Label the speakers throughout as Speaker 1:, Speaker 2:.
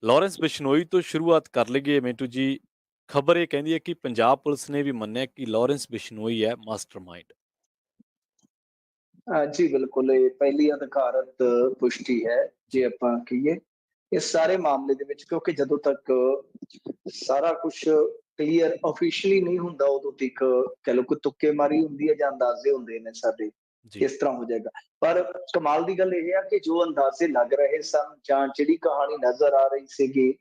Speaker 1: Lawrence Bishnoi ਤੋਂ ਸ਼ੁਰੂਆਤ ਕਰ ਲਈਏ ਮਿੰਟੂ ਜੀ। ਖਬਰ ਇਹ ਕਹਿੰਦੀ ਹੈ ਕਿ ਪੰਜਾਬ ਪੁਲਿਸ ਨੇ ਵੀ ਮੰਨਿਆ ਕਿ ਲਾਰੈਂਸ ਬਿਸ਼ਨੋਈ ਹੈ ਮਾਸਟਰਮਾਈਂਡ।
Speaker 2: ਜੀ ਬਿਲਕੁਲ, ਇਹ ਪਹਿਲੀ ਅਧਿਕਾਰਤ ਪੁਸ਼ਟੀ ਹੈ ਜੇ
Speaker 1: ਜੀ,
Speaker 2: ਆਪਾਂ ਕਹੀਏ ਇਸ ਸਾਰੇ ਮਾਮਲੇ ਦੇ ਵਿੱਚ, ਕਿਉਂਕਿ ਜਦੋਂ ਤੱਕ ਸਾਰਾ ਕੁਛ ਕਲੀਅਰ ਆਫੀਸ਼ੀਅਲੀ ਨਹੀਂ ਹੁੰਦਾ ਉਦੋਂ ਤੱਕ ਕਹਿ ਲਓ ਕਿ ਤੁੱਕੇਮਾਰੀ ਹੁੰਦੀ ਹੈ ਜਾਂ ਅੰਦਾਜ਼ੇ ਹੁੰਦੇ ਨੇ ਸਾਡੇ,
Speaker 1: ਜੀ,
Speaker 2: ਇਸ ਤਰ੍ਹਾਂ ਹੋ ਜਾਏਗਾ। ਪਰ ਕਮਾਲ ਦੀ ਗੱਲ ਇਹ ਆ ਕਿ ਜੋ ਅੰਦਾਜ਼ੇ ਲੱਗ ਰਹੇ ਸਨ ਜਾਂ ਜਿਹੜੀ ਕਹਾਣੀ ਨਜ਼ਰ ਆ ਰਹੀ ਸੀਗੀ,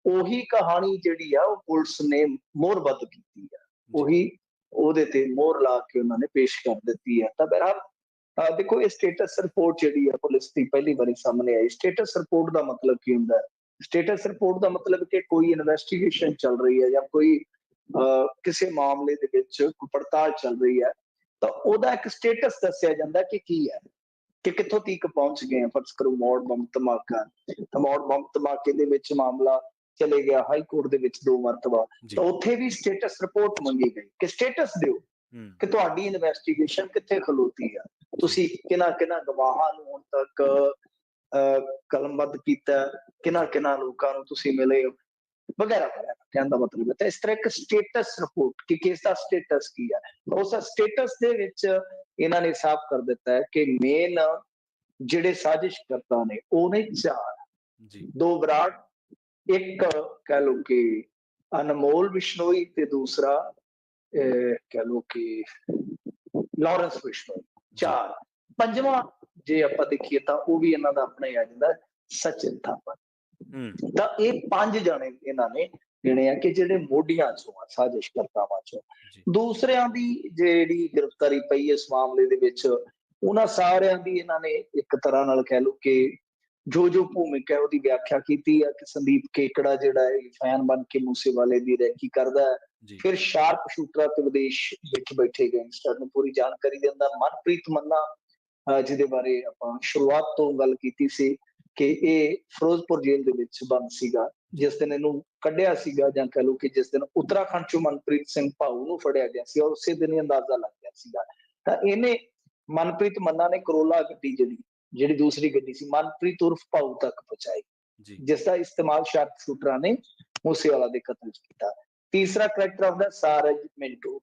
Speaker 2: ਉਹੀ ਕਹਾਣੀ ਜਿਹੜੀ ਆ ਉਹ ਪੁਲਿਸ ਨੇ ਮੋਹਰਬੱਧ ਕੀਤੀ ਆ।
Speaker 1: ਜੀ,
Speaker 2: ਉਹੀ ਉਹਦੇ ਤੇ ਮੋਹਰ ਲਾ ਕੇ ਉਹਨਾਂ ਨੇ ਪੇਸ਼ ਕਰ ਦਿੱਤੀ ਹੈ। ਤਾਂ ਬਹਰਹਾਲ ਦੇਖੋ, ਇਹ ਸਟੇਟਸ ਰਿਪੋਰਟ ਜਿਹੜੀ ਹੈ ਪੁਲਿਸ ਦੀ ਪਹਿਲੀ ਵਾਰੀ ਸਾਹਮਣੇ ਆਈ। ਸਟੇਟਸ ਰਿਪੋਰਟ ਦਾ ਮਤਲਬ ਕੀ ਹੁੰਦਾ ਹੈ? ਸਟੇਟਸ ਰਿਪੋਰਟ ਦਾ ਮਤਲਬ ਕਿ ਕੋਈ ਇਨਵੈਸਟੀਗੇਸ਼ਨ ਚੱਲ ਰਹੀ ਹੈ ਜਾਂ ਕੋਈ ਕਿਸੇ ਮਾਮਲੇ ਦੇ ਵਿੱਚ ਕੋਈ ਪੜਤਾਲ ਚੱਲ ਰਹੀ ਹੈ, ਤਾਂ ਉਹਦਾ ਇੱਕ ਸਟੇਟਸ ਦੱਸਿਆ ਜਾਂਦਾ ਕਿ ਕੀ ਹੈ, ਕਿ ਕਿੱਥੋਂ ਤੀਕ ਪਹੁੰਚ ਗਏ ਆ। ਫਰਜ਼ ਕਰੋ ਮੌੜ ਬੰਬ ਧਮਾਕਾ, ਤਾਂ ਮੌੜ ਬੰਬ ਧਮਾਕੇ ਦੇ ਵਿੱਚ ਮਾਮਲਾ ਚਲੇ ਗਿਆ ਹਾਈ ਕੋਰਟ ਦੇ ਵਿੱਚ 2 ਮਰਤਬਾ,
Speaker 1: ਜੀ।
Speaker 2: ਤਾਂ ਉੱਥੇ ਵੀ ਸਟੇਟਸ ਰਿਪੋਰਟ ਮੰਗੀ ਗਈ ਕਿ ਸਟੇਟਸ ਦਿਓ
Speaker 1: ਹੂੰ,
Speaker 2: ਕਿ ਤੁਹਾਡੀ ਇਨਵੈਸਟੀਗੇਸ਼ਨ ਕਿੱਥੇ ਖਲੋਤੀ ਆ,
Speaker 1: ਜੀ,
Speaker 2: ਤੁਸੀਂ ਕਿਹਨਾਂ ਕਿਹਨਾਂ ਗਵਾਹਾਂ ਨੂੰ ਹੁਣ ਤੱਕ ਕਲਮਬੱਧ ਕੀਤਾ, ਕਿਹਨਾਂ
Speaker 1: ਜੀ,
Speaker 2: ਕਿਹਨਾਂ ਲੋਕਾਂ ਨੂੰ ਤੁਸੀਂ ਮਿਲੇ ਹੋ, ਵਗੈਰਾ ਵਗੈਰਾ। ਕਹਿਣ ਦਾ ਮਤਲਬ ਹੈ ਤਾਂ ਇਸ ਤਰ੍ਹਾਂ ਇੱਕ ਸਟੇਟਸ ਰਿਪੋਰਟ ਕਿ ਕਿਸ ਦਾ ਸਟੇਟਸ ਕੀ ਹੈ, ਉਸ ਸਟੇਟਸ ਦੇ ਵਿੱਚ ਇਹਨਾਂ ਨੇ ਸਾਫ਼ ਕਰ ਦਿੱਤਾ ਹੈ ਕਿ ਮੇਨ ਜਿਹੜੇ ਸਾਜ਼ਿਸ਼ ਕਰਤਾ ਨੇ ਉਹ ਨੇ ਚਾਰ।
Speaker 1: ਜੀ,
Speaker 2: ਦੋ ਬਰਾੜ, ਇੱਕ ਕਹਿ ਲਓ ਕਿ ਅਨਮੋਲ ਬਿਸ਼ਨੋਈ, ਤੇ ਦੂਸਰਾ ਕਹਿ ਲਓ ਕਿ ਲਾਰੈਂਸ ਬਿਸ਼ਨੋਈ।
Speaker 1: ਜੀ,
Speaker 2: ਚਾਰ। ਪੰਜਵਾਂ ਜੇ ਆਪਾਂ ਦੇਖੀਏ ਤਾਂ ਉਹ ਵੀ ਇਹਨਾਂ ਦਾ ਆਪਣਾ ਹੀ ਆ ਜਾਂਦਾ, ਸਚਿਨ ਥਾਪਾ।
Speaker 1: ਹੂੰ,
Speaker 2: ਤਾਂ ਇਹ ਪੰਜ ਜਾਣੇ ਇਹਨਾਂ ਨੇ ਗਿਣੇ ਆ ਕਿ ਜਿਹੜੇ ਮੋਢੀਆਂ ਚੋਂ ਆ, ਸਾਜ਼ਿਸ਼ ਕਰਤਾਵਾਂ ਚੋਂ।
Speaker 1: ਜੀ,
Speaker 2: ਦੂਸਰਿਆਂ ਦੀ ਜਿਹੜੀ ਗ੍ਰਿਫਤਾਰੀ ਪਈ ਇਸ ਮਾਮਲੇ ਦੇ ਵਿੱਚ, ਉਹਨਾਂ ਸਾਰਿਆਂ ਦੀ ਇਹਨਾਂ ਨੇ ਇੱਕ ਤਰ੍ਹਾਂ ਨਾਲ ਕਹਿ ਲਓ ਕਿ ਜੋ ਜੋ ਭੂਮਿਕਾ ਹੈ ਉਹਦੀ ਵਿਆਖਿਆ ਕੀਤੀ ਹੈ ਕਿ ਸੰਦੀਪ ਕੇਕੜਾ ਜਿਹੜਾ ਹੈ ਫੈਨ ਬਣ ਕੇ ਮੂਸੇਵਾਲੇ ਦੀ ਰੈਕੀ ਕਰਦਾ ਹੈ।
Speaker 1: ਜੀ,
Speaker 2: ਫਿਰ ਸ਼ਾਰਪ ਸ਼ੂਟਰਾਂ ਤੇ ਵਿਦੇਸ਼ ਵਿੱਚ ਬੈਠੇ ਗੈਂਗਸਟਰ ਨੂੰ ਪੂਰੀ ਜਾਣਕਾਰੀ ਦਿੰਦਾ ਮਨਪ੍ਰੀਤ ਮੰਨਾ, ਜਿਹਦੇ ਬਾਰੇ ਆਪਾਂ ਸ਼ੁਰੂਆਤ ਤੋਂ ਗੱਲ ਕੀਤੀ ਸੀ ਕਿ ਇਹ ਫਿਰੋਜ਼ਪੁਰ ਜੇਲ੍ਹ ਦੇ ਵਿੱਚ ਬੰਦ ਸੀਗਾ
Speaker 1: ਜੀ,
Speaker 2: ਜਿਸ ਦਿਨ ਇਹਨੂੰ ਕੱਢਿਆ ਸੀਗਾ, ਜਾਂ ਕਹਿ ਲਓ ਕਿ ਜਿਸ ਦਿਨ ਉੱਤਰਾਖੰਡ ਚੋਂ ਮਨਪ੍ਰੀਤ ਸਿੰਘ ਭਾਊ ਨੂੰ ਫੜਿਆ ਗਿਆ ਸੀ, ਔਰ ਉਸੇ ਦਿਨ ਹੀ ਅੰਦਾਜ਼ਾ ਲੱਗ ਗਿਆ ਸੀਗਾ। ਤਾਂ ਇਹਨੇ ਮਨਪ੍ਰੀਤ ਮੰਨਾ ਨੇ ਕਰੋਲਾ ਗੱਡੀ ਜਿਹੜੀ ਜਿਹੜੀ ਦੂਸਰੀ ਗੱਡੀ ਸੀ ਮਨਪ੍ਰੀਤ ਉਰਫ ਭਾਊ ਤੱਕ ਪਹੁੰਚਾਈ,
Speaker 1: ਜੀ,
Speaker 2: ਜਿਸ ਦਾ ਇਸਤੇਮਾਲ ਸ਼ਾਰਪ ਸ਼ੂਟਰਾਂ ਨੇ ਮੂਸੇਵਾਲਾ ਦੇ ਕਤਲ ਚ ਕੀਤਾ। ਤੀਸਰਾ ਕਰੈਕਟਰ ਆਉਂਦਾ ਸਾਰਜ ਮਿੰਟੂ।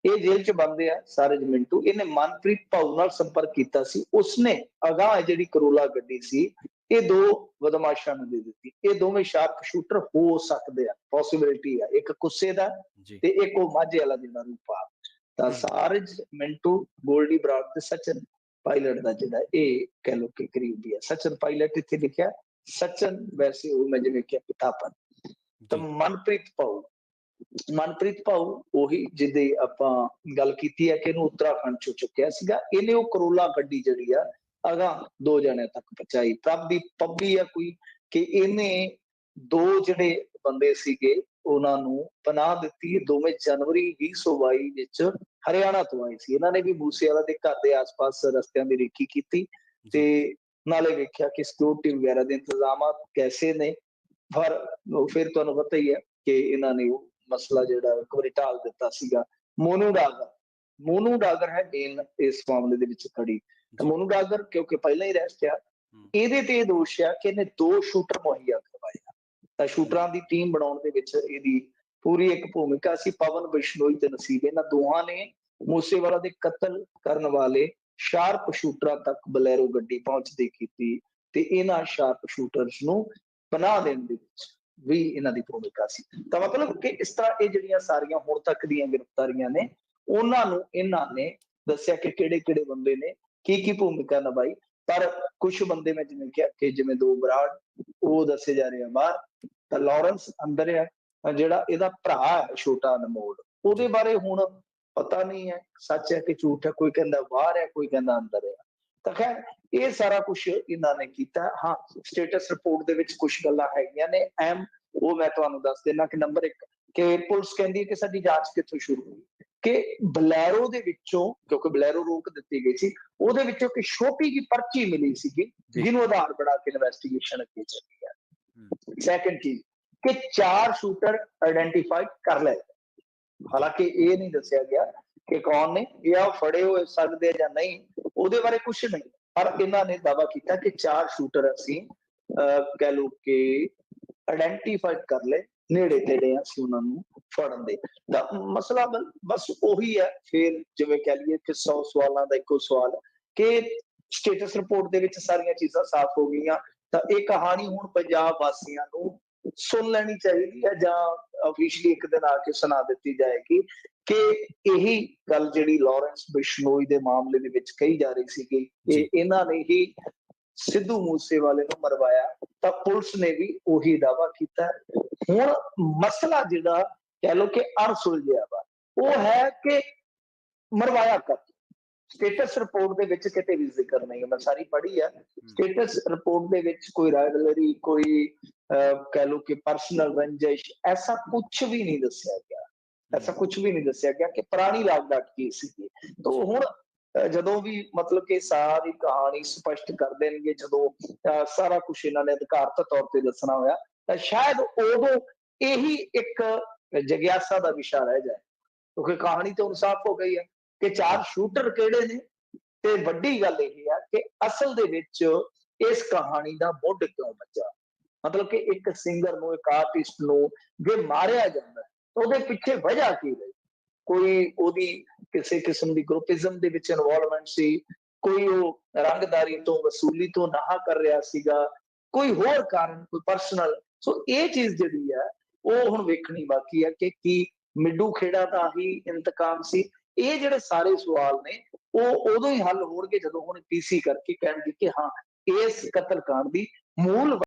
Speaker 2: ਇਹ ਜੇਲ੍ਹ ਚ ਬੰਦੇ ਆ ਸਾਰਜ ਮਿੰਟੂ। ਇਹਨੇ ਮਨਪ੍ਰੀਤ ਭਾਊ ਨਾਲ ਸੰਪਰਕ ਕੀਤਾ ਸੀ, ਉਸਨੇ ਅਗਾਂਹ ਜਿਹੜੀ ਕਰੋਲਾ ਗੱਡੀ ਸੀ ਇਹ ਦੋ ਬਦਮਾਸ਼ਾਂ ਨੂੰ ਦੇ ਦਿੱਤੀ। ਇਹ ਦੋਵੇਂ ਸ਼ਾਰਪ ਸ਼ੂਟਰ ਹੋ ਸਕਦੇ ਆ, ਪੋਸੀਬਿਲਿਟੀ ਆ, ਇੱਕ ਕੁੱਸੇ ਦਾ
Speaker 1: ਜੀ,
Speaker 2: ਤੇ ਇੱਕ ਉਹ ਮਾਝੇ ਵਾਲਾ ਜਿਹੜਾ ਰੂਪਾ। ਤਾਂ
Speaker 1: ਹੂੰ,
Speaker 2: ਸਾਰਜ ਮਿੰਟੂ, ਗੋਲਡੀ ਬਰਾੜ ਤੇ ਸਚਨ ਪਾਇਲਟ ਦਾ ਜਿਹੜਾ ਇਹ ਕਹਿ ਲਓ ਕਿ ਕਰੀਬ ਵੀ ਹੈ। ਸਚਨ ਪਾਇਲਟ ਇੱਥੇ ਲਿਖਿਆ, ਸਚਨ ਵੈਸੇ ਉਹ ਮੈਂ ਜਿਵੇਂ ਕਿਹਾ ਪਿਤਾਪਨ। ਤਾਂ
Speaker 1: ਜੀ,
Speaker 2: ਮਨਪ੍ਰੀਤ ਭਾਊ ਉਹੀ ਜਿਹਦੀ ਆਪਾਂ ਗੱਲ ਕੀਤੀ ਹੈ ਕਿ ਇਹਨੂੰ ਉੱਤਰਾਖੰਡ ਚੋਂ ਚੁੱਕਿਆ ਸੀਗਾ, ਇਹਨੇ ਉਹ ਕਰੋਲਾ ਗੱਡੀ ਜਿਹੜੀ ਆ ਅਗਾ ਦੋ ਜਣਿਆਂ ਤੱਕ ਪਹੁੰਚਾਈ। ਪ੍ਰਭਦੀਪ ਪੱਬੀ ਆ ਕੋਈ, ਕਿ ਇਹਨੇ ਦੋ ਜਿਹੜੇ ਬੰਦੇ ਸੀਗੇ ਉਹਨਾਂ ਨੂੰ ਪਨਾਹ ਦਿੱਤੀ। ਦੋਵੇਂ ਜਨਵਰੀ 2022 ਵਿੱਚ ਹਰਿਆਣਾ ਤੋਂ ਆਏ ਸੀ। ਇਹਨਾਂ ਨੇ ਵੀ ਮੂਸੇਵਾਲਾ ਦੇ ਘਰ ਦੇ ਆਸ-ਪਾਸ ਰਸਤਿਆਂ ਦੀ ਰੇਕੀ ਕੀਤੀ ਤੇ
Speaker 1: ਜੀ,
Speaker 2: ਨਾਲੇ ਵੇਖਿਆ ਕਿ ਸਿਕਿਉਰਿਟੀ ਵਗੈਰਾ ਦੇ ਇੰਤਜ਼ਾਮਾਤ ਕੈਸੇ ਨੇ। ਪਰ ਫਿਰ ਤੁਹਾਨੂੰ ਪਤਾ ਹੀ ਹੈ ਕਿ ਇਹਨਾਂ ਨੇ ਉਹ ਮਸਲਾ ਜਿਹੜਾ ਇੱਕ ਵਾਰੀ ਢਾਲ ਦਿੱਤਾ ਸੀਗਾ। ਮੋਨੂ ਡਾਗਰ, ਮੋਨੂ ਡਾਗਰ ਹੈ ਮੇਨ ਇਸ ਮਾਮਲੇ ਦੇ ਵਿੱਚ ਖੜੀ। ਤਾਂ
Speaker 1: ਜੀ,
Speaker 2: ਮੋਨੂ ਡਾਗਰ ਕਿਉਂਕਿ ਪਹਿਲਾਂ ਹੀ ਅਰੈਸਟ ਆ,
Speaker 1: ਹੂੰ,
Speaker 2: ਇਹਦੇ ਤੇ ਇਹ ਦੋਸ਼ ਆ ਕਿ ਇਹਨੇ ਦੋ ਸ਼ੂਟਰ ਮੁਹੱਈਆ ਕਰਵਾਏ ਆ। ਤਾਂ
Speaker 1: ਹੂੰ,
Speaker 2: ਸ਼ੂਟਰਾਂ ਦੀ ਟੀਮ ਬਣਾਉਣ ਦੇ ਵਿੱਚ ਇਹਦੀ ਪੂਰੀ ਇੱਕ ਭੂਮਿਕਾ ਸੀ। ਪਵਨ ਬਿਸ਼ਨੋਈ ਤੇ ਨਸੀਬ, ਇਹਨਾਂ ਦੋਹਾਂ ਨੇ ਮੂਸੇਵਾਲਾ ਦੇ ਕਤਲ ਕਰਨ ਵਾਲੇ ਸ਼ਾਰਪ ਸ਼ੂਟਰਾਂ ਤੱਕ ਬਲੈਰੋ ਗੱਡੀ ਪਹੁੰਚਦੀ ਕੀਤੀ ਤੇ ਇਹਨਾਂ ਸ਼ਾਰਪ ਸ਼ੂਟਰਸ ਨੂੰ ਪਨਾਹ ਦੇਣ ਦੇ ਵਿੱਚ ਵੀ ਇਹਨਾਂ ਦੀ ਭੂਮਿਕਾ ਸੀ। ਤਾਂ ਮਤਲਬ ਕਿ ਇਸ ਤਰ੍ਹਾਂ ਇਹ ਜਿਹੜੀਆਂ ਸਾਰੀਆਂ ਹੁਣ ਤੱਕ ਦੀਆਂ ਗ੍ਰਿਫਤਾਰੀਆਂ ਨੇ, ਉਹਨਾਂ ਨੂੰ ਇਹਨਾਂ ਨੇ ਦੱਸਿਆ ਕਿ ਕਿਹੜੇ ਕਿਹੜੇ ਬੰਦੇ ਨੇ ਕੀ ਕੀ ਭੂਮਿਕਾ ਨਿਭਾਈ। ਪਰ ਕੁਝ ਬੰਦੇ ਮੈਂ ਜਿਵੇਂ ਕਿਹਾ ਕਿ ਜਿਵੇਂ ਦੋ ਬਰਾੜ ਉਹ ਦੱਸੇ ਜਾ ਰਹੇ ਆ ਬਾਹਰ, ਤਾਂ ਲਾਰੈਂਸ ਅੰਦਰ ਆ, ਜਿਹੜਾ ਇਹਦਾ ਭਰਾ ਹੈ ਛੋਟਾ ਅਨਮੋਲ, ਉਹਦੇ
Speaker 1: ਜੀ,
Speaker 2: ਬਾਰੇ ਹੁਣ ਪਤਾ ਨਹੀਂ ਹੈ ਸੱਚ ਹੈ ਕਿ ਝੂਠ ਹੈ। ਕੋਈ ਕਹਿੰਦਾ ਬਾਹਰ ਹੈ, ਕੋਈ ਕਹਿੰਦਾ ਅੰਦਰ ਹੈ। ਤਾਂ ਖੈਰ ਇਹ ਸਾਰਾ ਕੁਝ ਇਹਨਾਂ ਨੇ ਕੀਤਾ। ਹਾਂ, ਸਟੇਟਸ ਰਿਪੋਰਟ ਦੇ ਵਿੱਚ ਕੁਝ ਗੱਲਾਂ ਹੈਗੀਆਂ ਨੇ ਅਹਿਮ, ਉਹ ਮੈਂ ਤੁਹਾਨੂੰ ਦੱਸ ਦੇਣਾ ਕਿ ਨੰਬਰ 1 ਕਿ ਪੁਲਿਸ ਕਹਿੰਦੀ ਹੈ ਕਿ ਸਾਡੀ ਜਾਂਚ ਕਿੱਥੋਂ ਸ਼ੁਰੂ ਹੋਈ, ਕਿ ਬਲੈਰੋ ਦੇ ਵਿੱਚੋਂ, ਕਿਉਂਕਿ ਬਲੈਰੋ ਰੋਕ ਦਿੱਤੀ ਗਈ ਸੀ, ਉਹਦੇ ਵਿੱਚੋਂ ਇੱਕ ਛੋਟੀ ਜਿਹੀ ਪਰਚੀ ਮਿਲੀ ਸੀਗੀ
Speaker 1: ਜੀ,
Speaker 2: ਜਿਹਨੂੰ ਆਧਾਰ ਬਣਾ ਕੇ ਇਨਵੈਸਟੀਗੇਸ਼ਨ ਅੱਗੇ ਚੱਲੀ
Speaker 1: ਹੂੰ,
Speaker 2: ਹੈ। ਸੈਕੰਡ ਚੀਜ਼ ਕਿ ਚਾਰ ਸ਼ੂਟਰ ਆਇਡੈਂਟੀਫਾਈ ਕਰ ਲਏ।
Speaker 1: ਜੀ,
Speaker 2: ਹਾਲਾਂਕਿ ਇਹ ਨਹੀਂ ਦੱਸਿਆ ਗਿਆ ਕਿ ਕੌਣ ਨੇ ਜਾਂ ਫੜੇ ਹੋ ਸਕਦੇ ਜਾਂ ਨਹੀਂ, ਉਹਦੇ ਬਾਰੇ ਕੁਝ ਨਹੀਂ। ਪਰ ਇਹਨਾਂ ਨੇ ਦਾਅਵਾ ਕੀਤਾ ਕਿ ਚਾਰ ਸ਼ੂਟਰ ਅਸੀਂ ਕਹਿ ਲਓ ਕਿ ਆਇਡੈਂਟੀਫਾਈਡ ਕਰ ਲਏ, ਨੇੜੇ ਤੇੜੇ ਅਸੀਂ ਉਹਨਾਂ ਨੂੰ ਫੜਨ ਦੇ। ਤਾਂ ਮਸਲਾ ਬਸ ਉਹੀ ਹੈ, ਫਿਰ ਜਿਵੇਂ ਕਹਿ ਲਈਏ ਕਿ 100 ਸਵਾਲਾਂ ਦਾ ਇੱਕੋ ਸਵਾਲ ਕਿ ਸਟੇਟਸ ਰਿਪੋਰਟ ਦੇ ਵਿੱਚ ਸਾਰੀਆਂ ਚੀਜ਼ਾਂ ਸਾਫ਼ ਹੋ ਗਈਆਂ, ਤਾਂ ਇਹ ਕਹਾਣੀ ਹੁਣ ਪੰਜਾਬ ਵਾਸੀਆਂ ਨੂੰ ਸੁਣ ਲੈਣੀ ਚਾਹੀਦੀ ਹੈ ਜਾਂ ਅਫੀਸ਼ੀਅਲੀ ਇੱਕ ਦਿਨ ਆ ਕੇ ਸੁਣਾ ਦਿੱਤੀ ਜਾਏਗੀ ਕਿ ਇਹੀ ਗੱਲ ਜਿਹੜੀ ਲਾਰੈਂਸ ਬਿਸ਼ਨੋਈ ਦੇ ਮਾਮਲੇ ਦੇ ਵਿੱਚ ਕਹੀ ਜਾ ਰਹੀ ਸੀ ਕਿ ਇਹਨਾਂ ਨੇ ਹੀ ਸਿੱਧੂ ਮੂਸੇਵਾਲੇ ਨੂੰ ਮਰਵਾਇਆ, ਤਾਂ ਪੁਲਿਸ ਨੇ ਵੀ ਉਹੀ ਦਾਅਵਾ ਕੀਤਾ। ਹੁਣ ਮਸਲਾ ਜਿਹੜਾ ਕਹਿ ਲਓ ਕਿ ਅਣਸੁਲਝਿਆ ਵਾ ਉਹ ਹੈ ਕਿ ਮਰਵਾਇਆ ਕਦ। ਸਟੇਟਸ ਰਿਪੋਰਟ ਦੇ ਵਿੱਚ ਕਿਤੇ ਵੀ ਜ਼ਿਕਰ ਨਹੀਂ, ਮੈਂ ਸਾਰੀ ਪੜ੍ਹੀ ਆ, ਸਟੇਟਸ ਰਿਪੋਰਟ ਦੇ ਵਿੱਚ ਕੋਈ ਰਾਇਵਲਰੀ, ਕੋਈ ਕਹਿ ਲਓ ਕਿ ਪਰਸਨਲ ਰੰਜਿਸ਼, ਐਸਾ ਕੁਝ ਵੀ ਨਹੀਂ ਦੱਸਿਆ ਗਿਆ, ਐਸਾ ਕੁਝ ਵੀ ਨਹੀਂ ਦੱਸਿਆ ਗਿਆ ਕਿ ਪੁਰਾਣੀ ਲਾਗਡਾਟ ਕੀ ਸੀਗੀ। ਤਾਂ ਹੁਣ ਜਦੋਂ ਵੀ ਮਤਲਬ ਕਿ ਸਾਰੀ ਕਹਾਣੀ ਸਪਸ਼ਟ ਕਰ ਦੇਣਗੇ, ਜਦੋਂ ਸਾਰਾ ਕੁਝ ਇਹਨਾਂ ਨੇ ਅਧਿਕਾਰਤ ਤੌਰ ਤੇ ਦੱਸਣਾ ਹੋਇਆ, ਤਾਂ ਸ਼ਾਇਦ ਉਦੋਂ ਇਹੀ ਇੱਕ ਜਗਿਆਸਾ ਦਾ ਵਿਸ਼ਾ ਰਹਿ ਜਾਏ, ਕਿਉਂਕਿ ਕਹਾਣੀ ਤਾਂ ਹੁਣ ਸਾਫ਼ ਹੋ ਗਈ ਹੈ ਕਿ 4 ਸ਼ੂਟਰ ਕਿਹੜੇ ਨੇ। ਤੇ ਵੱਡੀ ਗੱਲ ਇਹ ਹੈ ਕਿ ਅਸਲ ਦੇ ਵਿੱਚ ਇਸ ਕਹਾਣੀ ਦਾ ਮੁੱਢ ਕਿਉਂ ਵੱਜਾ, ਮਤਲਬ ਕਿ ਇੱਕ ਸਿੰਗਰ ਨੂੰ, ਇੱਕ ਆਰਟਿਸਟ ਨੂੰ ਜੇ ਮਾਰਿਆ ਜਾਂਦਾ ਤਾਂ ਉਹਦੇ ਪਿੱਛੇ ਵਜ੍ਹਾ ਕੀ ਰਹੀ? ਕੋਈ ਉਹਦੀ ਕਿਸੇ ਕਿਸਮ ਦੀ ਗਰੁੱਪਿਜ਼ਮ ਦੇ ਵਿੱਚ ਇਨਵੋਲਵਮੈਂਟ ਸੀ, ਕੋਈ ਉਹ ਰੰਗਦਾਰੀ ਤੋਂ ਵਸੂਲੀ ਤੋਂ ਨਾਹਾ ਕਰ ਰਿਹਾ ਸੀਗਾ, ਕੋਈ ਹੋਰ ਕਾਰਨ, ਕੋਈ ਪਰਸਨਲ। ਸੋ ਇਹ ਚੀਜ਼ ਜਿਹੜੀ ਹੈ ਉਹ ਹੁਣ ਵੇਖਣੀ ਬਾਕੀ ਹੈ ਕਿ ਕੀ ਮਿੱਡੂ ਖੇੜਾ ਦਾ ਹੀ ਇੰਤਕਾਮ ਸੀ। ਇਹ ਜਿਹੜੇ ਸਾਰੇ ਸਵਾਲ ਨੇ ਉਹ ਉਦੋਂ ਹੀ ਹੱਲ ਹੋਣਗੇ ਜਦੋਂ ਹੁਣ ਪੀਸੀ ਕਰਕੇ ਕਹਿਣਗੇ ਕਿ ਹਾਂ ਇਸ ਕਤਲकांड ਦੀ ਮੂਲ